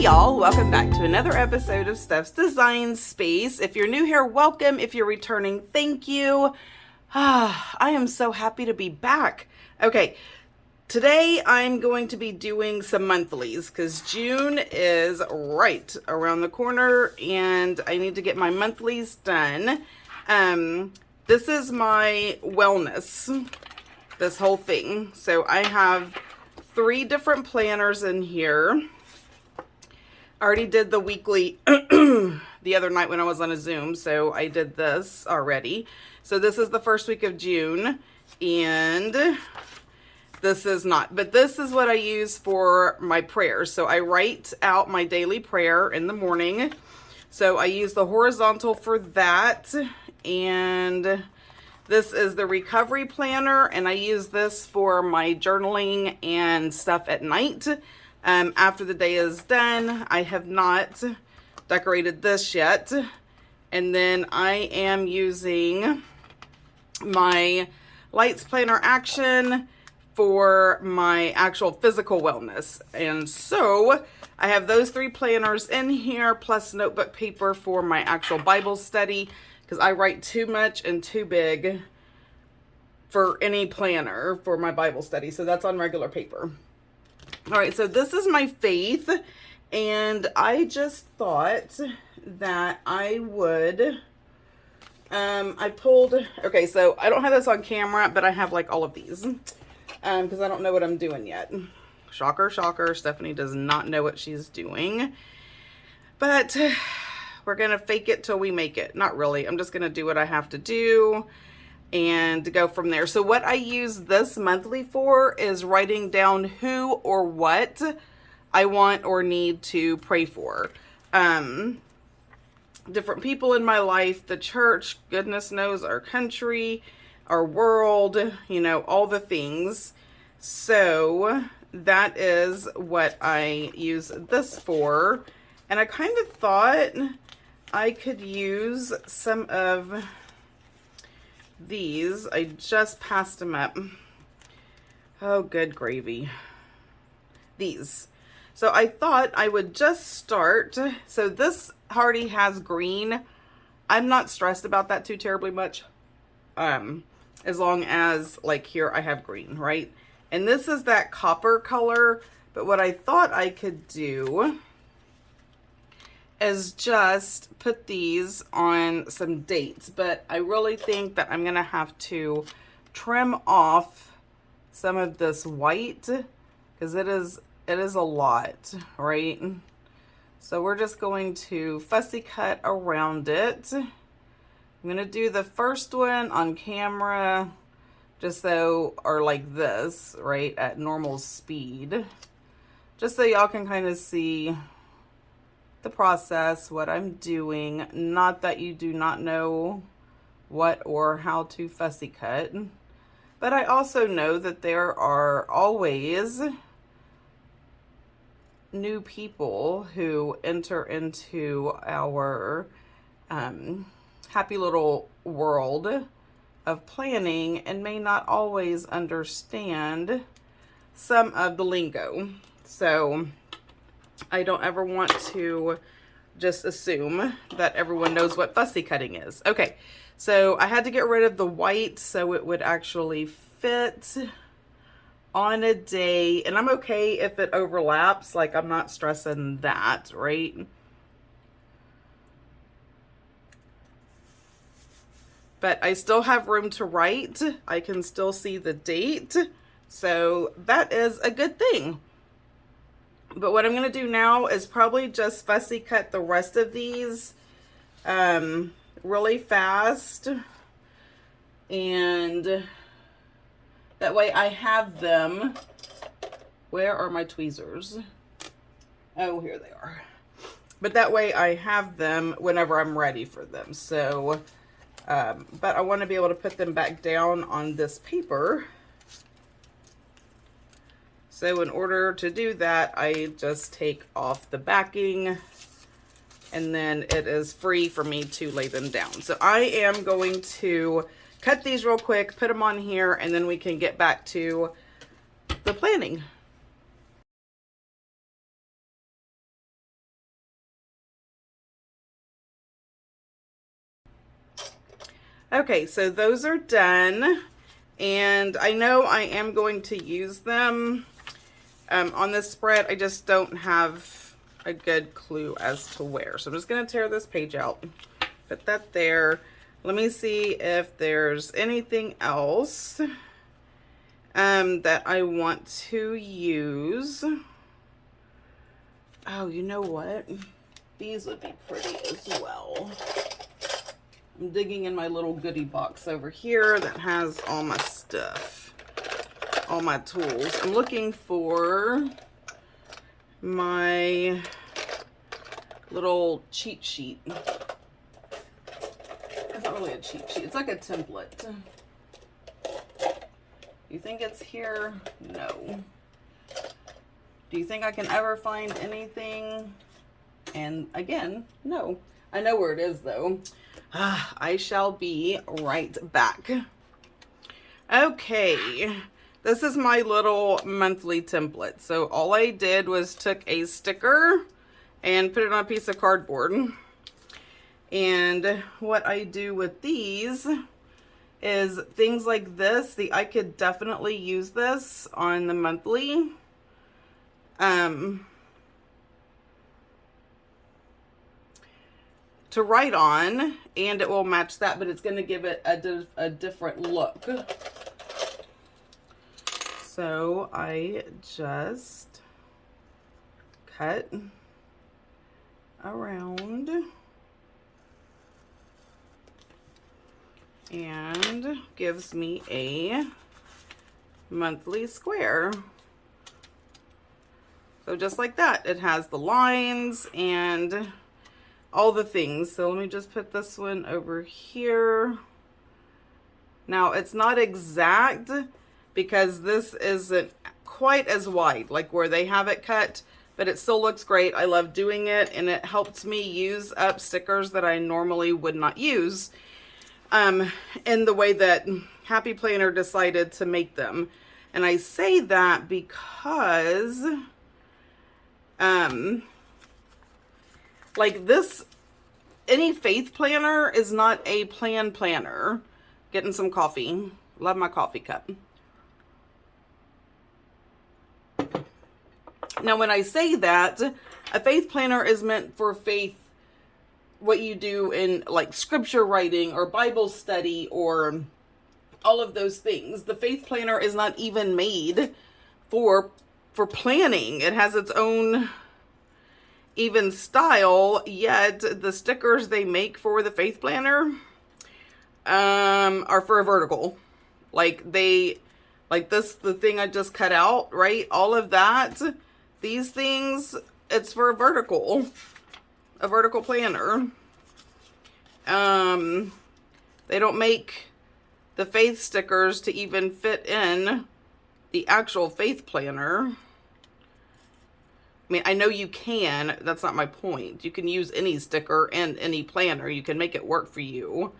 y'all, welcome back to another episode of Steph's Design Space. If you're new here, welcome. If you're returning, thank you. I am so happy to be back. Okay, today I'm going to be doing some monthlies because June is right around the corner and I need to get my monthlies done. This is my wellness, this whole thing. So I have 3 different planners in here. I already did the weekly the other night when I was on a Zoom, so I did this already. So this is the first week of June, and this is not, but this is what I use for my prayers. So I write out my daily prayer in the morning. So I use the horizontal for that, and this is the recovery planner, and I use this for my journaling and stuff at night. After the day is done, I have not decorated this yet. And then I am using my Lights Planner Action for my actual physical wellness. And so I have those 3 planners in here, plus notebook paper for my actual Bible study, because I write too much and too big for any planner for my Bible study. So that's on regular paper. All right, so this is my faith, and I just thought that I would, I pulled, okay, so I don't have this on camera, but I have like all of these, because I don't know what I'm doing yet. Shocker, shocker, Stephanie does not know what she's doing, but we're going to fake it till we make it. Not really, I'm just going to do what I have to do and go from there. So what I use this monthly for is writing down who or what I want or need to pray for. Different people in my life, the church, goodness knows, our country, our world, you know, all the things. So that is what I use this for. And I kind of thought I could use some of these. I just passed them up. Oh, good gravy. These. So I thought I would just start. So this already has green. I'm not stressed about that too terribly much. As long as, like, here I have green, right? And this is that copper color. But what I thought I could do is just put these on some dates, but I really think that I'm gonna have to trim off some of this white because it is a lot, right? So we're just going to fussy cut around it. I'm gonna do the first one on camera just so, or like this, right, at normal speed, just so y'all can kind of see the process, what I'm doing. Not that you do not know what or how to fussy cut, but I also know that there are always new people who enter into our happy little world of planning and may not always understand some of the lingo. So I don't ever want to just assume that everyone knows what fussy cutting is. Okay, so I had to get rid of the white so it would actually fit on a day. And I'm okay if it overlaps, like I'm not stressing that, right? But I still have room to write. I can still see the date. So that is a good thing. But what I'm going to do now is probably just fussy cut the rest of these really fast. And that way I have them. Where are my tweezers? Oh, here they are. But that way I have them whenever I'm ready for them. So, but I want to be able to put them back down on this paper. So in order to do that, I just take off the backing and then it is free for me to lay them down. So I am going to cut these real quick, put them on here, and then we can get back to the planning. Okay, so those are done. And I know I am going to use them on this spread. I just don't have a good clue as to where. So I'm just going to tear this page out, put that there. Let me see if there's anything else that I want to use. Oh, you know what? These would be pretty as well. I'm digging in my little goodie box over here that has all my stuff, all my tools. I'm looking for my little cheat sheet. It's not really a cheat sheet. It's like a template. You think it's here? No. Do you think I can ever find anything? And again, no. I know where it is though. I shall be right back. Okay. This is my little monthly template. So all I did was took a sticker and put it on a piece of cardboard. And what I do with these is things like this. I could definitely use this on the monthly. To write on, and it will match that, but it's going to give it a different look. So I just cut around and gives me a monthly square. So just like that, it has the lines and all the things. So let me just put this one over here. Now it's not exact because this isn't quite as wide like where they have it cut, but it still looks great. I love doing it, and it helps me use up stickers that I normally would not use in the way that Happy Planner decided to make them. And I say that because like this, any faith planner is not a planner. Getting some coffee. Love my coffee cup. Now, when I say that, a faith planner is meant for faith, what you do in like scripture writing or Bible study or all of those things. The faith planner is not even made for planning. It has its own even style, yet the stickers they make for the faith planner are for a vertical. Like this, the thing I just cut out, right? All of that, these things, it's for a vertical planner. They don't make the faith stickers to even fit in the actual faith planner. I mean, I know you can, that's not my point. You can use any sticker and any planner. You can make it work for you.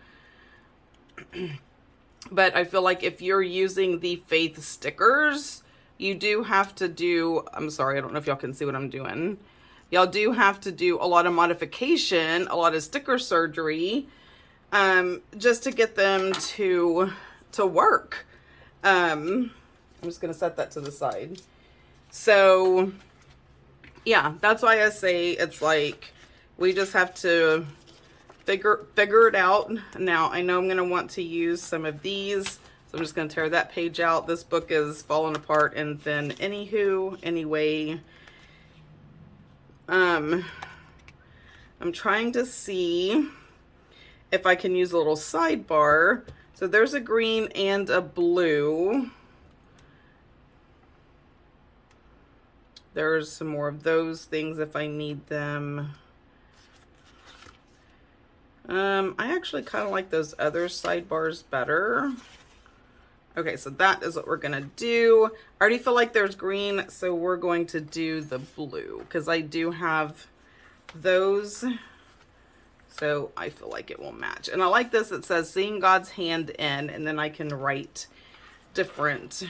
But I feel like if you're using the faith stickers, you do have to do, I'm sorry, I don't know if y'all can see what I'm doing. Y'all do have to do a lot of modification, a lot of sticker surgery, just to get them to work. I'm just going to set that to the side. So yeah, that's why I say it's like, we just have to figure it out. Now, I know I'm going to want to use some of these, so I'm just going to tear that page out. This book is falling apart, and then anyway, I'm trying to see if I can use a little sidebar. So there's a green and a blue. There's some more of those things if I need them. I actually kind of like those other sidebars better. Okay, so that is what we're going to do. I already feel like there's green, so we're going to do the blue because I do have those. So I feel like it will match. And I like this. It says seeing God's hand in, and then I can write different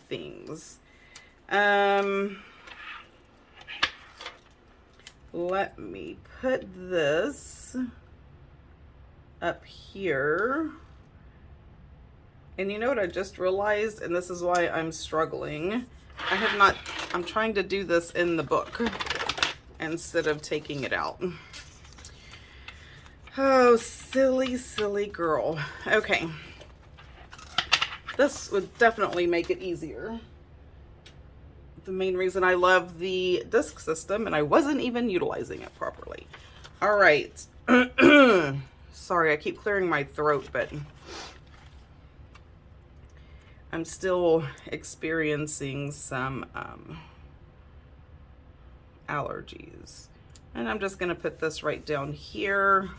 things. Let me put this up here. And you know what I just realized, and this is why I'm struggling. I'm trying to do this in the book instead of taking it out. Oh, silly, silly girl. Okay. This would definitely make it easier. The main reason I love the disc system, and I wasn't even utilizing it properly. All right. Sorry, I keep clearing my throat, but I'm still experiencing some allergies. And I'm just gonna put this right down here,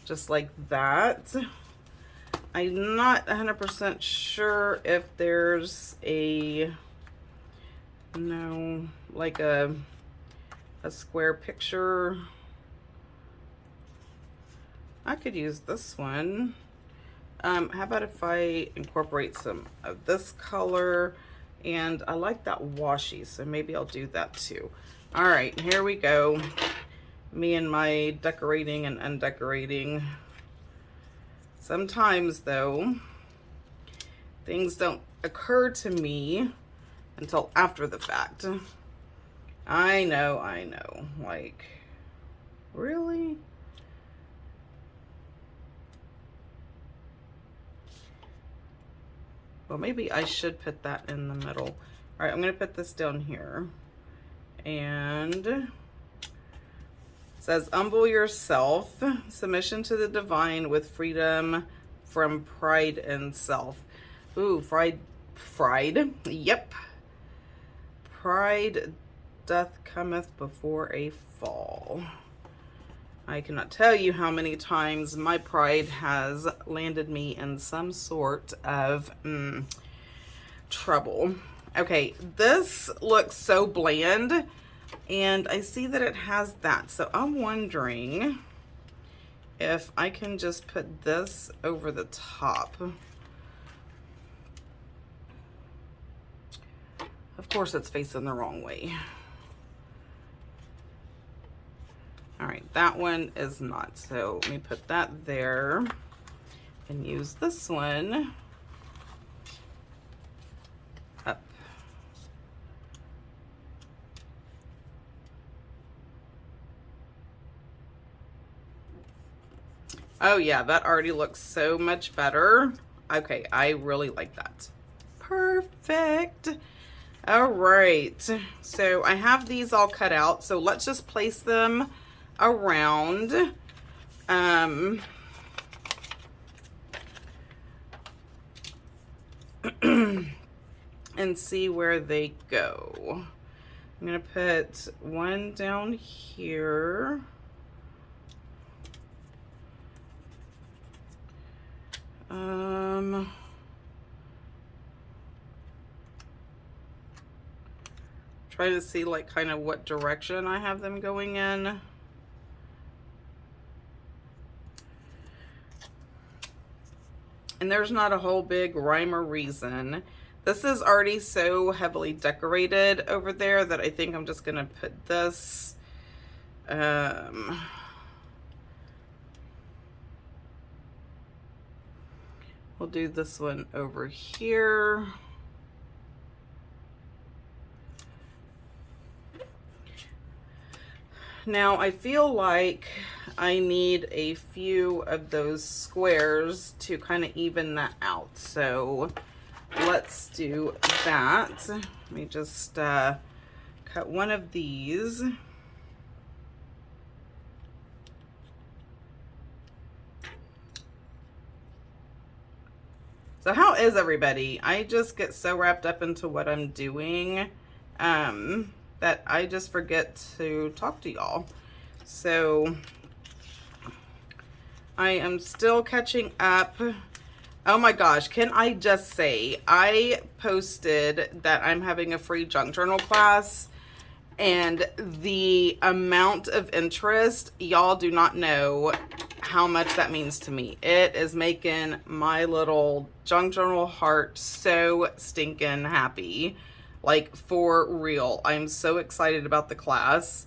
just like that. I'm not 100% sure if there's like a square picture. I could use this one. How about if I incorporate some of this color? And I like that washi, so maybe I'll do that too. All right, here we go. Me and my decorating and undecorating. Sometimes though, things don't occur to me until after the fact. I know, like, really? Well, maybe I should put that in the middle. All right, I'm gonna put this down here. And it says, humble yourself, submission to the divine with freedom from pride and self. Ooh, fried, yep. Pride doth cometh before a fall. I cannot tell you how many times my pride has landed me in some sort of trouble. Okay, this looks so bland, and I see that it has that. So I'm wondering if I can just put this over the top. Of course, it's facing the wrong way. All right, that one is not. So let me put that there and use this one up. Oh yeah, that already looks so much better. Okay, I really like that. Perfect. All right, so I have these all cut out. So let's just place them around. And see where they go. I'm gonna put one down here. Try to see like kind of what direction I have them going in. And there's not a whole big rhyme or reason. This is already so heavily decorated over there that I think I'm just gonna put this we'll do this one over here. Now I feel like I need a few of those squares to kind of even that out. So let's do that. Let me just cut one of these. So how is everybody? I just get so wrapped up into what I'm doing that I just forget to talk to y'all. So I am still catching up. Oh my gosh, can I just say, I posted that I'm having a free junk journal class, and the amount of interest, y'all do not know how much that means to me. It is making my little junk journal heart so stinking happy. Like, for real. I'm so excited about the class.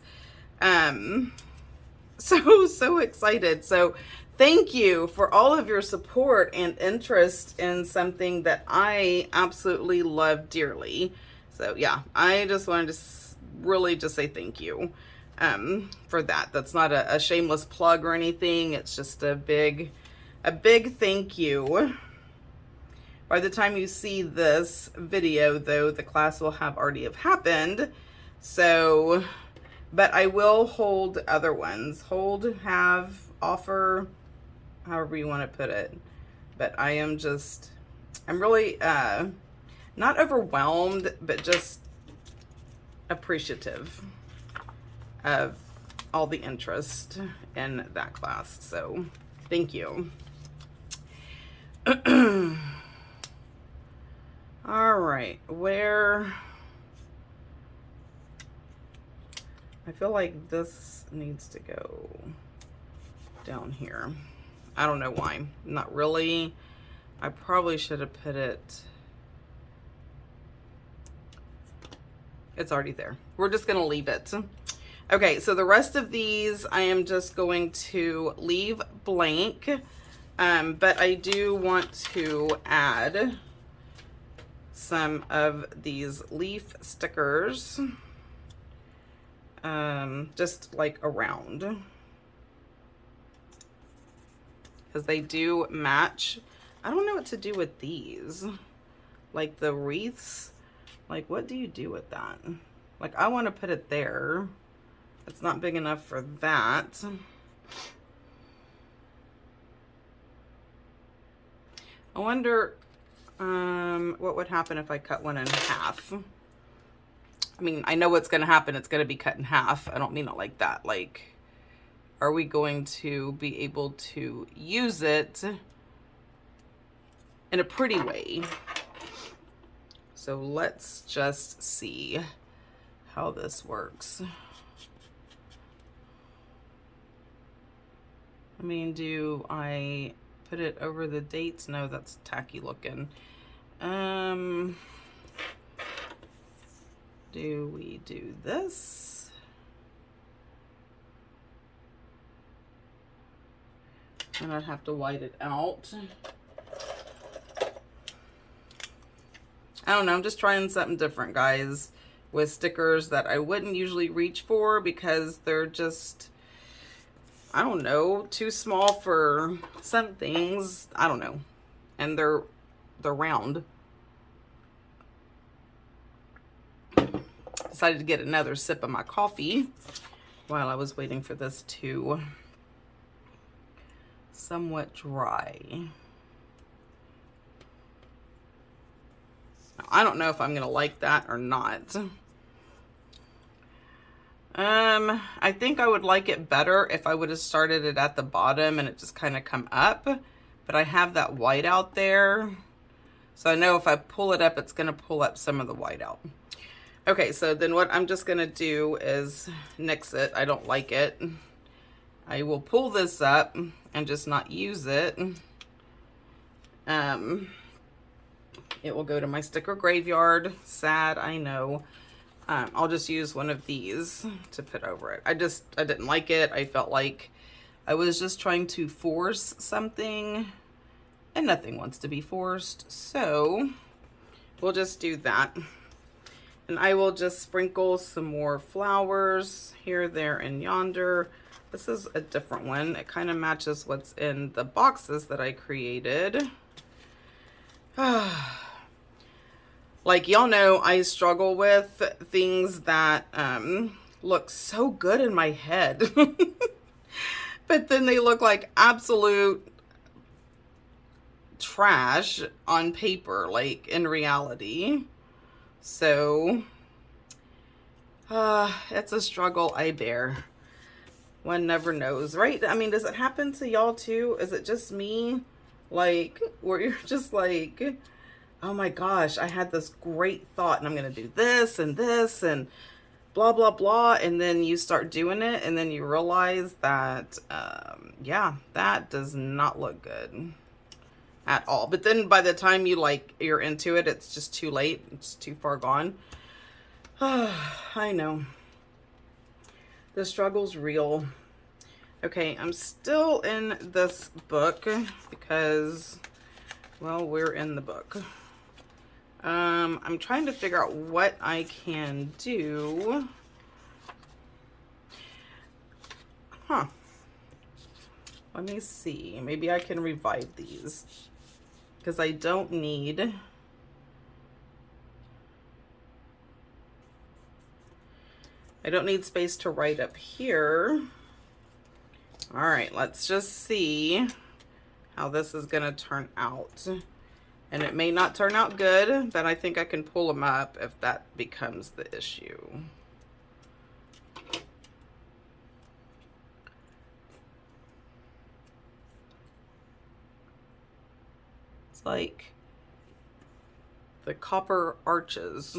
So excited. So thank you for all of your support and interest in something that I absolutely love dearly. So yeah, I just wanted to really just say thank you for that. That's not a shameless plug or anything. It's just a big thank you. By the time you see this video, though, the class will have already have happened. So, but I will hold other ones. Hold, have, offer, however you want to put it. But I'm really not overwhelmed, but just appreciative of all the interest in that class. So thank you. All right, where I feel like this needs to go down here. I don't know why. Not really. I probably should have put it. It's already there. We're just going to leave it. Okay, so the rest of these I am just going to leave blank. But I do want to add some of these leaf stickers, just like around, because they do match. I don't know what to do with these, like the wreaths. Like, what do you do with that? Like, I want to put it there. It's not big enough for that. I wonder what would happen if I cut one in half. I mean, I know what's going to happen. It's going to be cut in half. I don't mean it like that. Like, are we going to be able to use it in a pretty way? So let's just see how this works. I mean, do I put it over the dates? No, that's tacky looking. Do we do this? And I'd have to white it out. I don't know, I'm just trying something different, guys, with stickers that I wouldn't usually reach for because they're just, I don't know, too small for some things. I don't know. And they're round. Decided to get another sip of my coffee while I was waiting for this to somewhat dry. I don't know if I'm going to like that or not. I think I would like it better if I would have started it at the bottom and it just kind of come up. But I have that white out there. So I know if I pull it up, it's going to pull up some of the white out. Okay, so then what I'm just going to do is nix it. I don't like it. I will pull this up and just not use it. It will go to my sticker graveyard. Sad, I know. I'll just use one of these to put over it. I didn't like it. I felt like I was just trying to force something, and nothing wants to be forced. So we'll just do that. And I will just sprinkle some more flowers here, there, and yonder. This is a different one. It kind of matches what's in the boxes that I created. Like, y'all know I struggle with things that look so good in my head. But then they look like absolute trash on paper, like in reality. So, it's a struggle I bear. One never knows, right? I mean, does it happen to y'all too? Is it just me? Like, where you're just like, oh my gosh, I had this great thought and I'm going to do this and blah, blah, blah. And then you start doing it and then you realize that, yeah, that does not look good at all. But then by the time you're into it, it's just too late. It's too far gone. I know. The struggle's real. Okay, I'm still in this book because, well, we're in the book. I'm trying to figure out what I can do. Huh. Let me see. Maybe I can revive these because I don't need... space to write up here. All right, let's just see how this is gonna turn out. And it may not turn out good, but I think I can pull them up if that becomes the issue. It's like the copper arches.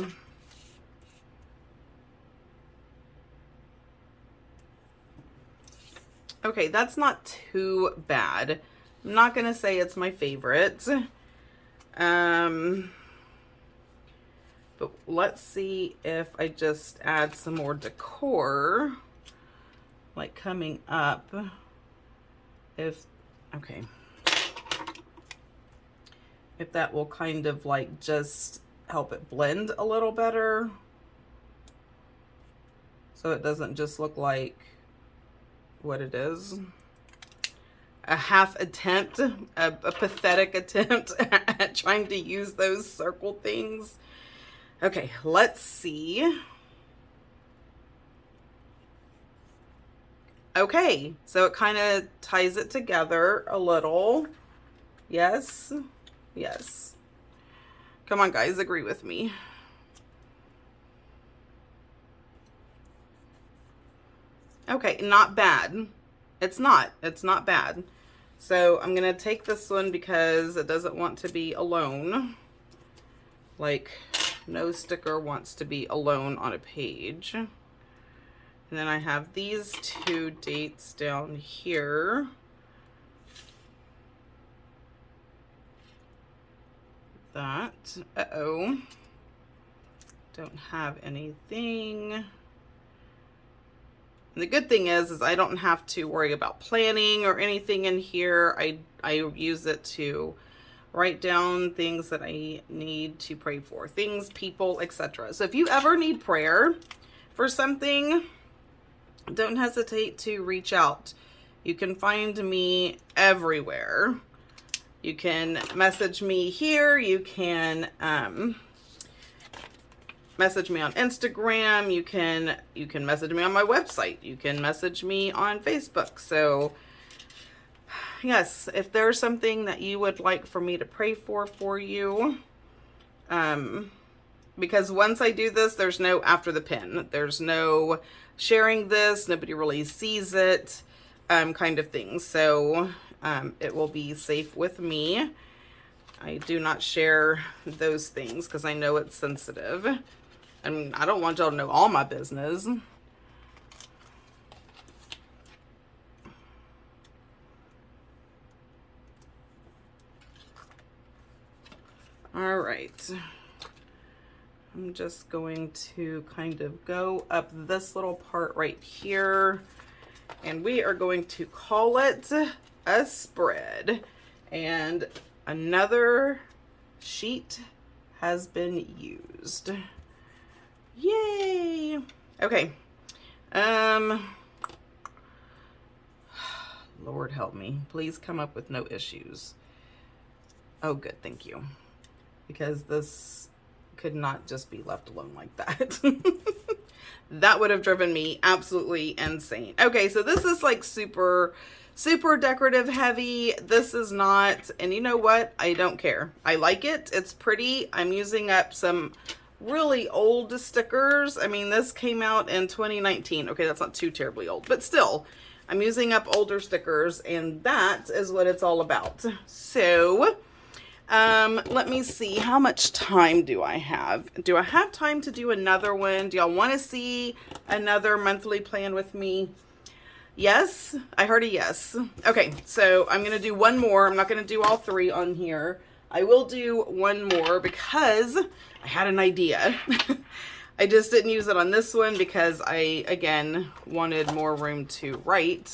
Okay, that's not too bad. I'm not gonna say it's my favorite. But let's see if I just add some more decor, like coming up. Okay. If that will kind of like just help it blend a little better. So it doesn't just look like what it is. A half attempt, a pathetic attempt at trying to use those circle things. Okay, let's see. Okay, so it kind of ties it together a little. Yes, yes. Come on, guys, agree with me. Okay, not bad. It's not bad. So I'm gonna take this one because it doesn't want to be alone. Like, no sticker wants to be alone on a page. And then I have these two dates down here. That, uh-oh. Don't have anything. And the good thing is I don't have to worry about planning or anything in here. I use it to write down things that I need to pray for, things, people, etc. So if you ever need prayer for something, don't hesitate to reach out. You can find me everywhere. You can message me here. You can message me on Instagram. You can message me on my website. You can message me on Facebook. So yes, if there's something that you would like for me to pray for you, because once I do this, there's no after the pin. There's no sharing this. Nobody really sees it, kind of thing. So it will be safe with me. I do not share those things because I know it's sensitive. I mean, I don't want y'all to know all my business. All right. I'm just going to kind of go up this little part right here, and we are going to call it a spread. And another sheet has been used. Yay! Okay. Lord help me. Please come up with no issues. Oh, good. Thank you. Because this could not just be left alone like that. That would have driven me absolutely insane. Okay, so this is like super decorative heavy. This is not, and you know what? I don't care. I like it. It's pretty. I'm using up some really old stickers. I mean, this came out in 2019. Okay, that's not too terribly old, but still, I'm using up older stickers, and that is what it's all about. So, let me see. How much time do I have? Do I have time to do another one? Do y'all want to see another monthly plan with me? Yes, I heard a yes. Okay, so I'm going to do one more. I'm not going to do all three on here. I will do one more because I had an idea. I just didn't use it on this one because I, again, wanted more room to write.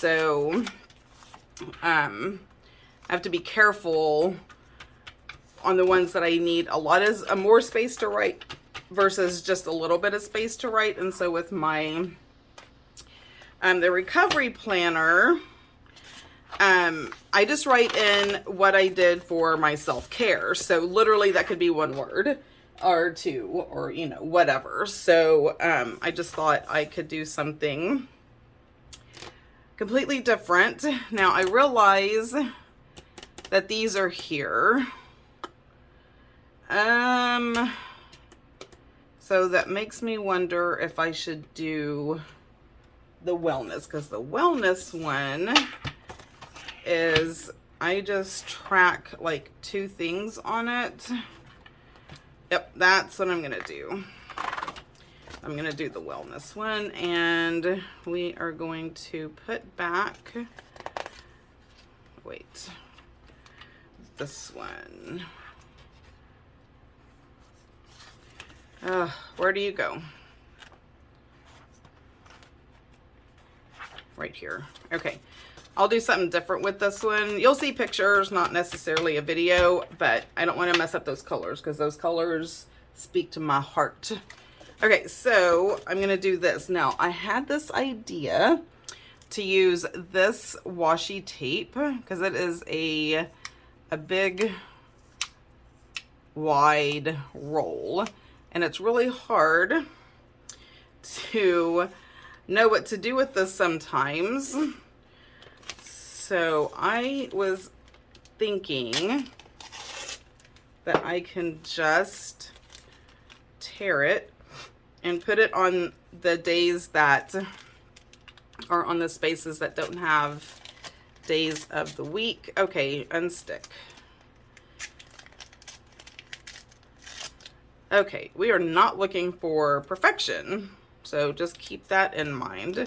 So I have to be careful on the ones that I need a more space to write versus just a little bit of space to write. And so with my the recovery planner, I just write in what I did for my self-care. So literally that could be one word or two, or, you know, whatever. So I just thought I could do something completely different. Now I realize that these are here. So that makes me wonder if I should do the wellness, because the wellness one is, I just track like 2 things on it. Yep, that's what I'm gonna do. I'm gonna do the wellness one, and we are going to put back, wait, this one. Where do you go? Right here. Okay. I'll do something different with this one. You'll see pictures, not necessarily a video, but I don't want to mess up those colors because those colors speak to my heart. Okay, so I'm going to do this. Now, I had this idea to use this washi tape because it is a big, wide roll. And it's really hard to know what to do with this sometimes. So I was thinking that I can just tear it and put it on the days that are on the spaces that don't have days of the week. Okay, unstick. Okay, we are not looking for perfection, so just keep that in mind. All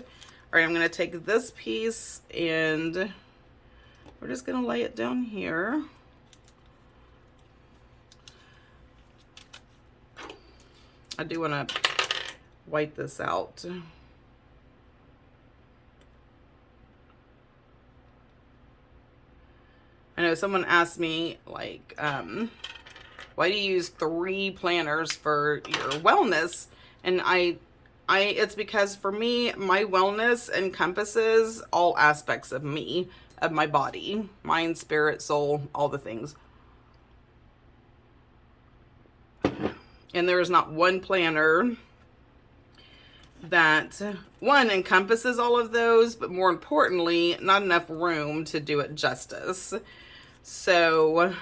right, I'm going to take this piece and we're just going to lay it down here. I do want to wipe this out. I know someone asked me, like, why do you use 3 planners for your wellness? And it's because for me, my wellness encompasses all aspects of me, of my body, mind, spirit, soul, all the things. And there is not one planner that, one, encompasses all of those, but more importantly, not enough room to do it justice. So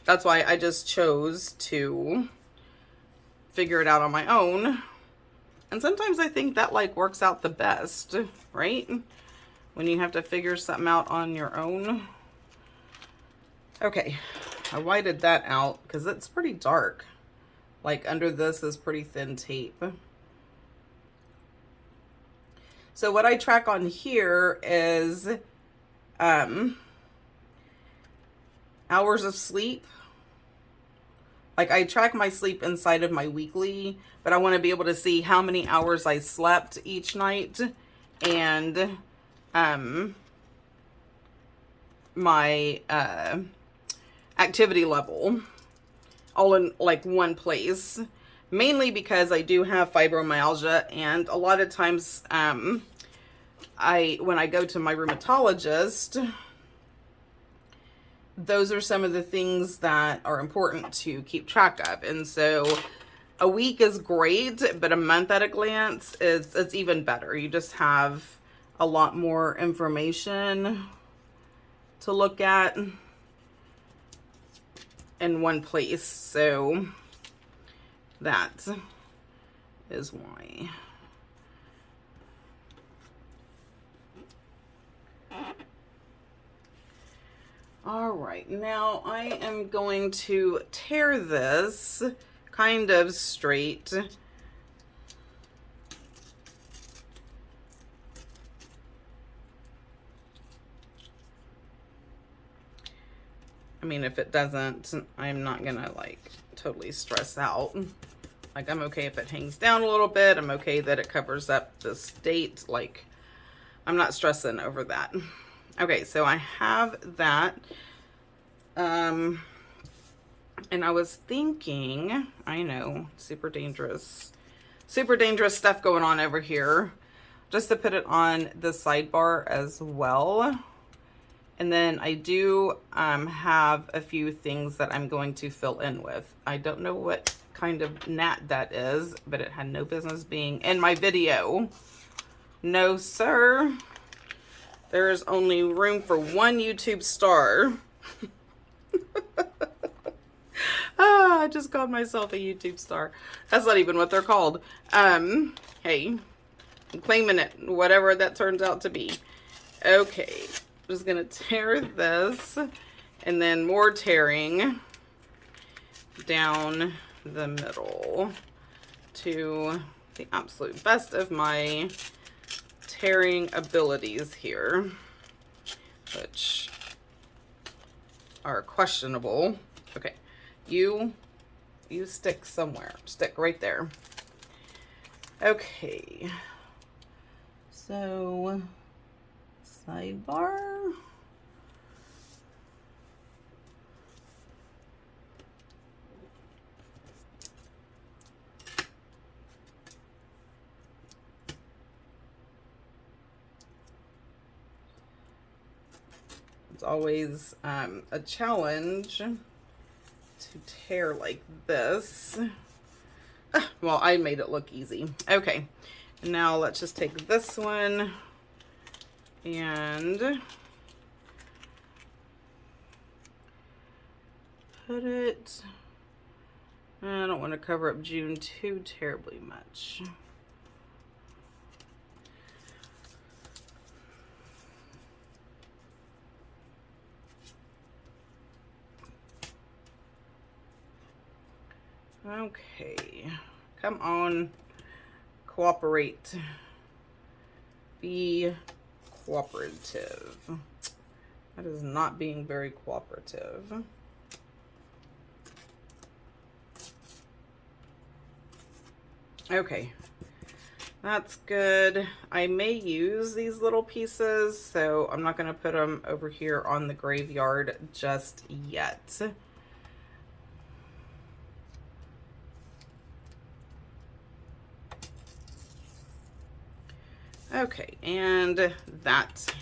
that's why I just chose to figure it out on my own. And sometimes I think that like works out the best, right? When you have to figure something out on your own. Okay, I whited that out because it's pretty dark. Like under this is pretty thin tape. So what I track on here is hours of sleep. Like I track my sleep inside of my weekly, but I want to be able to see how many hours I slept each night, and my activity level all in like one place, mainly because I do have fibromyalgia, and a lot of times when I go to my rheumatologist, those are some of the things that are important to keep track of. And so a week is great, but a month at a glance it's even better. You just have a lot more information to look at in one place. So that is why. All right, now I am going to tear this kind of straight. I mean, if it doesn't, I'm not gonna like totally stress out. Like, I'm okay if it hangs down a little bit. I'm okay that it covers up this date. Like, I'm not stressing over that. Okay, so I have that. And I was thinking, I know, super dangerous stuff going on over here. Just to put it on the sidebar as well. And then I do have a few things that I'm going to fill in with. I don't know what kind of gnat that is, but it had no business being in my video. No, sir. There is only room for one YouTube star. I just called myself a YouTube star. That's not even what they're called. Hey, I'm claiming it, whatever that turns out to be. Okay, I'm just gonna tear this, and then more tearing down the middle to the absolute best of my tearing abilities here, which are questionable. Okay, you stick somewhere. Stick right there. Okay. So, sidebar. It's always a challenge to tear like this. Well, I made it look easy. Okay, now let's just take this one and put it, I don't want to cover up June too terribly much. Okay, come on, cooperate. Be cooperative. That is not being very cooperative. Okay, that's good. I may use these little pieces, so I'm not going to put them over here on the graveyard just yet. Okay, and that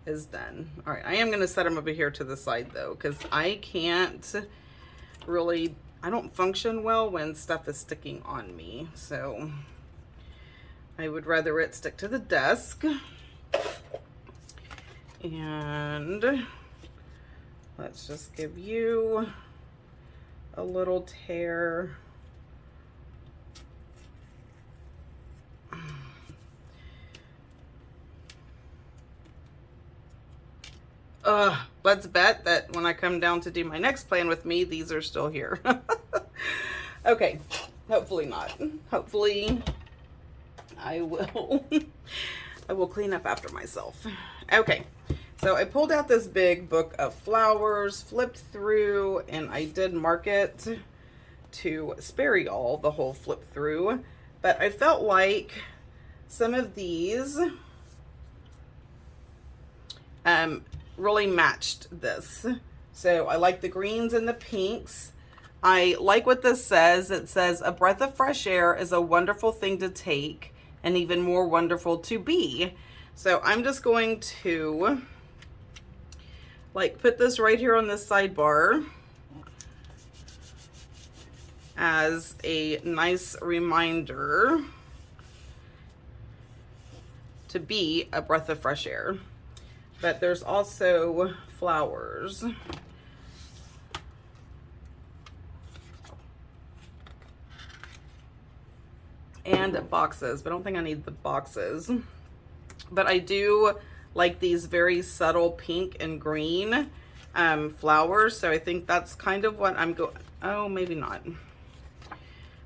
is done. All right, I am going to set them over here to the side though, because I can't really, I don't function well when stuff is sticking on me. So I would rather it stick to the desk. And let's just give you a little tear. Let's bet that when I come down to do my next plan with me, these are still here. Okay, hopefully not. Hopefully I will I will clean up after myself. Okay, so I pulled out this big book of flowers, flipped through, and I did mark it to spare y'all the whole flip through, but I felt like some of these really matched this. So I like the greens and the pinks. I like what this says. It says, a breath of fresh air is a wonderful thing to take and even more wonderful to be. So I'm just going to like put this right here on this sidebar as a nice reminder to be a breath of fresh air. But there's also flowers. And boxes, but I don't think I need the boxes. But I do like these very subtle pink and green flowers. So I think that's kind of what I'm going, oh, maybe not.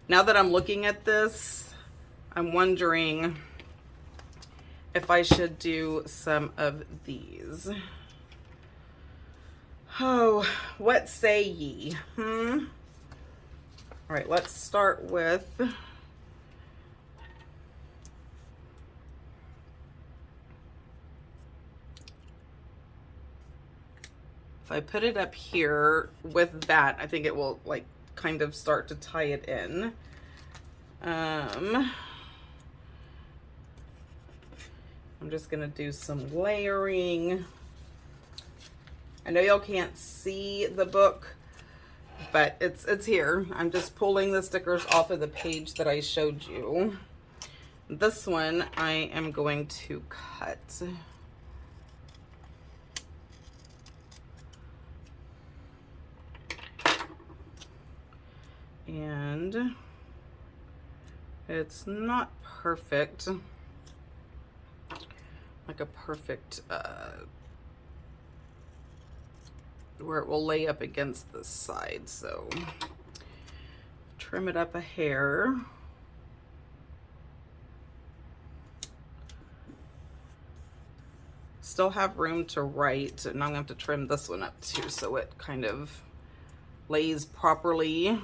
Now that I'm looking at this, I'm wondering if I should do some of these. Oh, what say ye? All right, let's start with if I put it up here with that, I think it will like kind of start to tie it in. I'm just gonna do some layering. I know y'all can't see the book, but it's here. I'm just pulling the stickers off of the page that I showed you. This one I am going to cut. And it's not perfect, like a perfect, where it will lay up against the side. So trim it up a hair. Still have room to write, and I'm gonna have to trim this one up too so it kind of lays properly.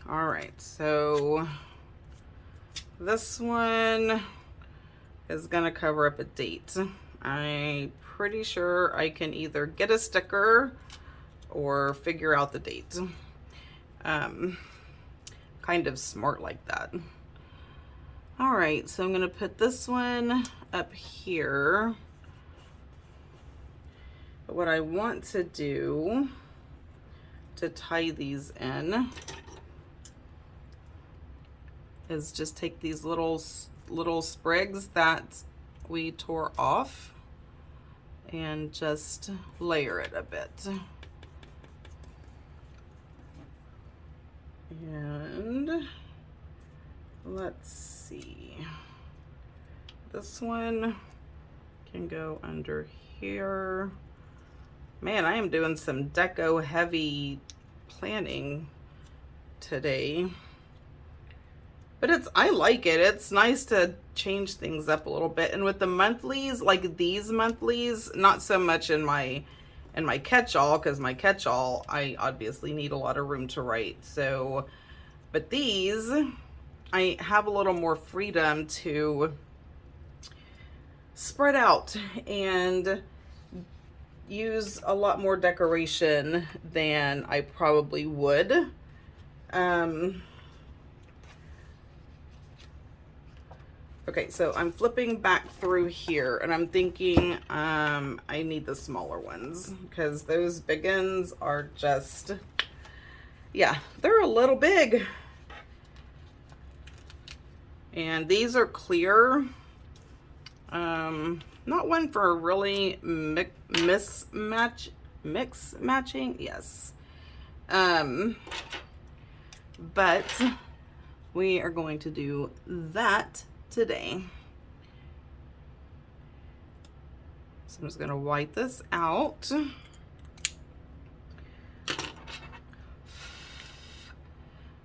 All right, so this one is gonna cover up a date. I'm pretty sure I can either get a sticker or figure out the date. Kind of smart like that. All right, so I'm gonna put this one up here. But what I want to do to tie these in is just take these little sprigs that we tore off and just layer it a bit. And let's see, this one can go under here. Man, I am doing some deco heavy planning today. But I like it. It's nice to change things up a little bit. And with the monthlies, like these monthlies, not so much in my catch-all, because my catch-all, I obviously need a lot of room to write. So, but these, I have a little more freedom to spread out and use a lot more decoration than I probably would. Okay, so I'm flipping back through here and I'm thinking I need the smaller ones because those big ones are just, yeah, they're a little big. And these are clear. Not one for really mix matching, yes. But we are going to do that today. So I'm just going to wipe this out.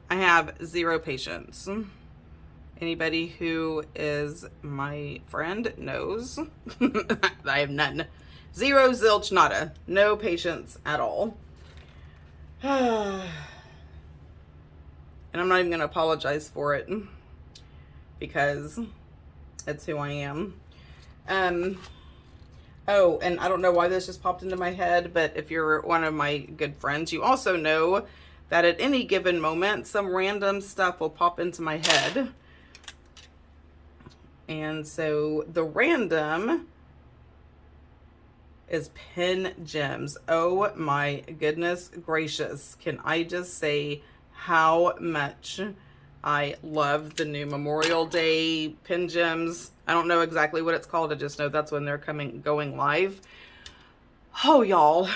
I have zero patience. Anybody who is my friend knows I have none. Zero, zilch, nada. No patience at all. And I'm not even going to apologize for it because it's who I am. Oh, and I don't know why this just popped into my head, but if you're one of my good friends, you also know that at any given moment, some random stuff will pop into my head. And so the random is pen gems. Oh my goodness gracious. Can I just say how much I love the new Memorial Day pen gems. I don't know exactly what it's called. I just know that's when they're going live. Oh, y'all.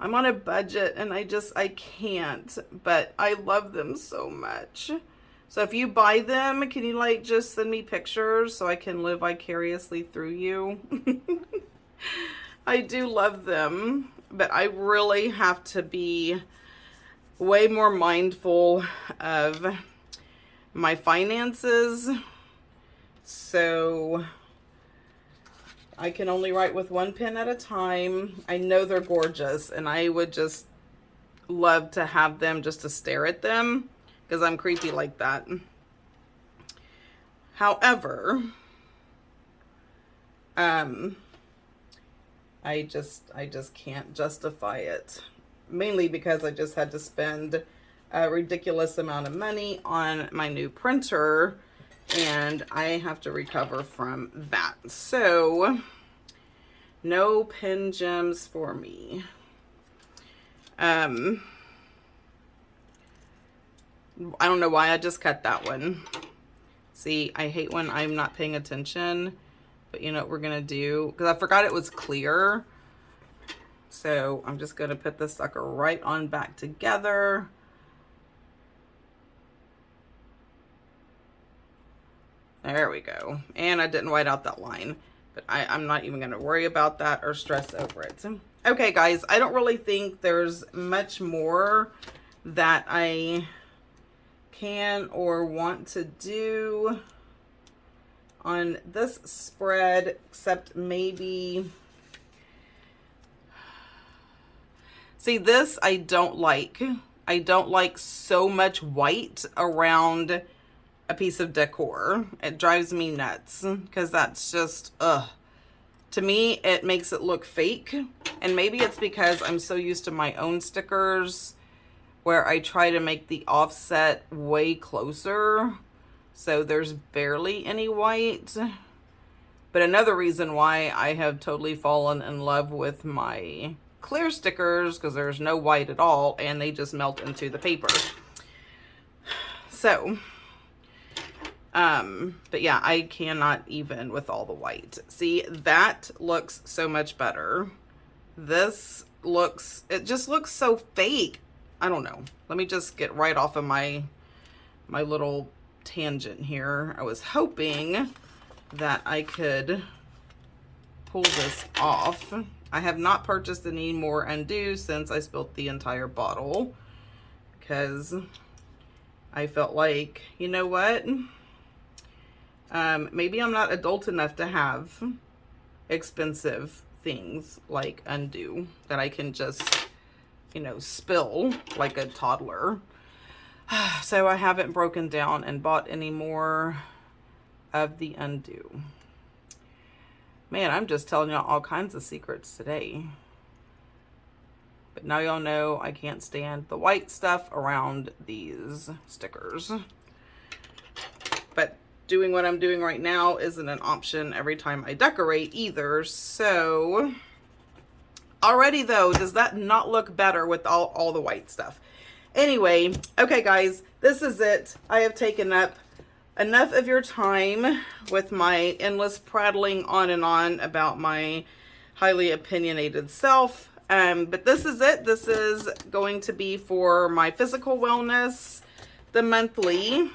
I'm on a budget and I can't, but I love them so much. So if you buy them, can you like just send me pictures so I can live vicariously through you? I do love them, but I really have to be way more mindful of my finances. So I can only write with one pen at a time. I know they're gorgeous, and I would just love to have them just to stare at them because I'm creepy like that. However, I just can't justify it. Mainly because I just had to spend a ridiculous amount of money on my new printer, and I have to recover from that. So, no pen gems for me. I don't know why I just cut that one. See, I hate when I'm not paying attention, but you know what we're gonna do? Because I forgot it was clear. So I'm just gonna put this sucker right on back together. There we go. And I didn't white out that line, but I'm not even gonna worry about that or stress over it. Okay guys, I don't really think there's much more that I can or want to do on this spread, except maybe, see this I don't like. I don't like so much white around a piece of decor. It drives me nuts because that's just, ugh. To me, it makes it look fake. And maybe it's because I'm so used to my own stickers where I try to make the offset way closer, so there's barely any white. But another reason why I have totally fallen in love with my clear stickers, because there's no white at all and they just melt into the paper. So, but yeah, I cannot even with all the white. See, that looks so much better. This looks, it just looks so fake. I don't know. Let me just get right off of my little tangent here. I was hoping that I could pull this off. I have not purchased any more Undo since I spilt the entire bottle, because I felt like, you know what? Maybe I'm not adult enough to have expensive things like Undo that I can just, you know, spill like a toddler. So I haven't broken down and bought any more of the Undo. Man, I'm just telling y'all all kinds of secrets today. But now y'all know I can't stand the white stuff around these stickers. But doing what I'm doing right now isn't an option every time I decorate either. So already though, does that not look better with all the white stuff? Anyway, okay guys, this is it. I have taken up enough of your time with my endless prattling on and on about my highly opinionated self. But this is it. This is going to be for my physical wellness, the monthly.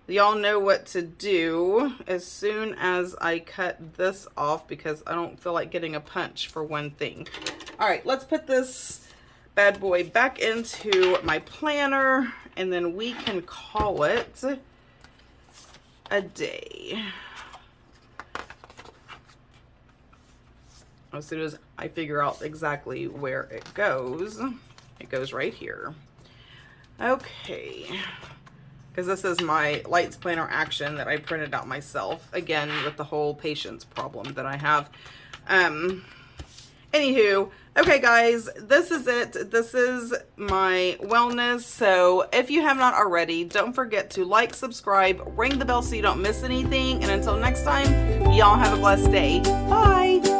Y'all know what to do as soon as I cut this off, because I don't feel like getting a punch for one thing. All right, let's put this bad boy back into my planner, and then we can call it a day. As soon as I figure out exactly where it goes right here. Okay. Because this is my Lights Planner Action that I printed out myself. Again, with the whole patience problem that I have. Anywho, okay guys, this is it. This is my wellness. So if you have not already, don't forget to like, subscribe, ring the bell so you don't miss anything. And until next time, y'all have a blessed day. Bye.